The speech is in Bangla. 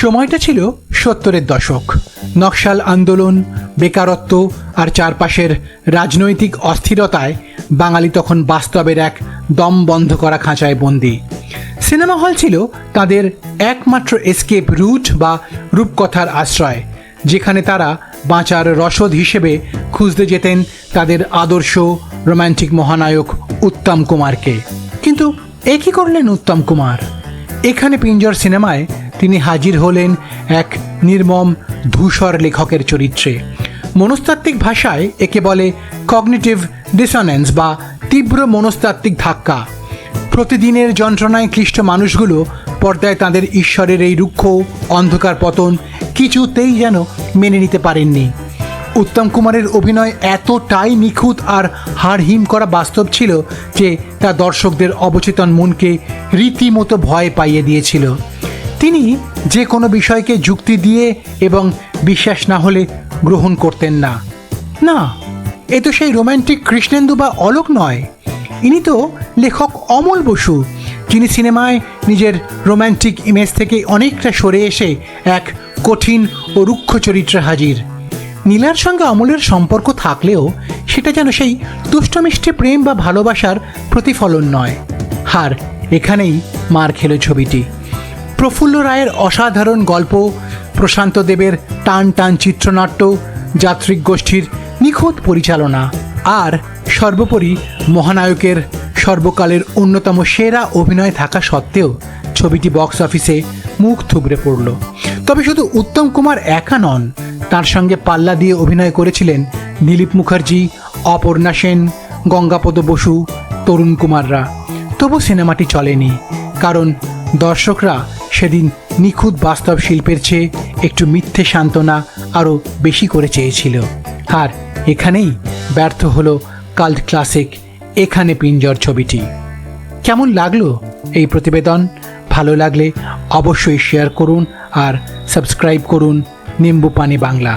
সময়টা ছিল 70-এর দশক। নকশাল আন্দোলন, বেকারত্ব আর চারপাশের রাজনৈতিক অস্থিরতায় বাঙালি তখন বাস্তবের এক দম বন্ধ করা খাঁচায় বন্দী। সিনেমা হল ছিল তাদের একমাত্র এসকেপ রুট বা রূপকথার আশ্রয়, যেখানে তারা বাঁচার রসদ হিসেবে খুঁজতে যেতেন তাদের আদর্শ রোম্যান্টিক মহানায়ক উত্তম কুমারকে। কিন্তু এ কী করলেন উত্তম কুমার? এখানে পিঞ্জর সিনেমায় তিনি হাজির হলেন এক নির্মম ধূসর লেখকের চরিত্রে। মনস্তাত্ত্বিক ভাষায় একে বলে কগনিটিভ ডিসোনেন্স বা তীব্র মনস্তাত্ত্বিক ধাক্কা। প্রতিদিনের যন্ত্রণায় ক্লিষ্ট মানুষগুলো পর্দায় তাদের ঈশ্বরের এই রুক্ষ অন্ধকার পতন কিছুতেই যেন মেনে নিতে পারেননি। উত্তম কুমারের অভিনয় এতটাই নিখুঁত আর হাড়হিম করা বাস্তব ছিল যে তা দর্শকদের অবচেতন মনকে রীতিমতো ভয় পাইয়ে দিয়েছিল। তিনি যে কোনো বিষয়কে যুক্তি দিয়ে এবং বিশ্বাস না হলে গ্রহণ করতেন না। না, এ তো সেই রোম্যান্টিক কৃষ্ণেন্দু বা অলোক নয়, ইনি তো লেখক অমল বসু, যিনি সিনেমায় নিজের রোম্যান্টিক ইমেজ থেকে অনেকটা সরে এসে এক কঠিন ও রুক্ষ চরিত্রে হাজির। নীলার সঙ্গে অমলের সম্পর্ক থাকলেও সেটা যেন সেই দুষ্টমিষ্টি প্রেম বা ভালোবাসার প্রতিফলন নয়। আর এখানেই মার খেল ছবিটি। প্রফুল্ল রায়ের অসাধারণ গল্প, প্রশান্ত দেবের টান টান চিত্রনাট্য, যাত্রিক গোষ্ঠীর নিখুঁত পরিচালনা আর সর্বোপরি মহানায়কের সর্বকালের অন্যতম সেরা অভিনয় থাকা সত্ত্বেও ছবিটি বক্স অফিসে মুখ থুবড়ে পড়ল। তবে শুধু উত্তম কুমার একা নন, তার সঙ্গে পাল্লা দিয়ে অভিনয় করেছিলেন দিলীপ মুখার্জি, অপর্ণা সেন, গঙ্গাপদ বসু, তরুণ কুমাররা। তবু সিনেমাটি চলেনি, কারণ দর্শকরা সেদিন নিখুঁত বাস্তব শিল্পের চেয়ে একটু মিথ্যে সান্ত্বনা আরও বেশি করে চেয়েছিল। আর এখানেই ব্যর্থ হলো কাল্ট ক্লাসিক এখানে পিঞ্জর ছবিটি। কেমন লাগলো এই প্রতিবেদন? ভালো লাগলে অবশ্যই শেয়ার করুন আর সাবস্ক্রাইব করুন নিম্বু পানি বাংলা।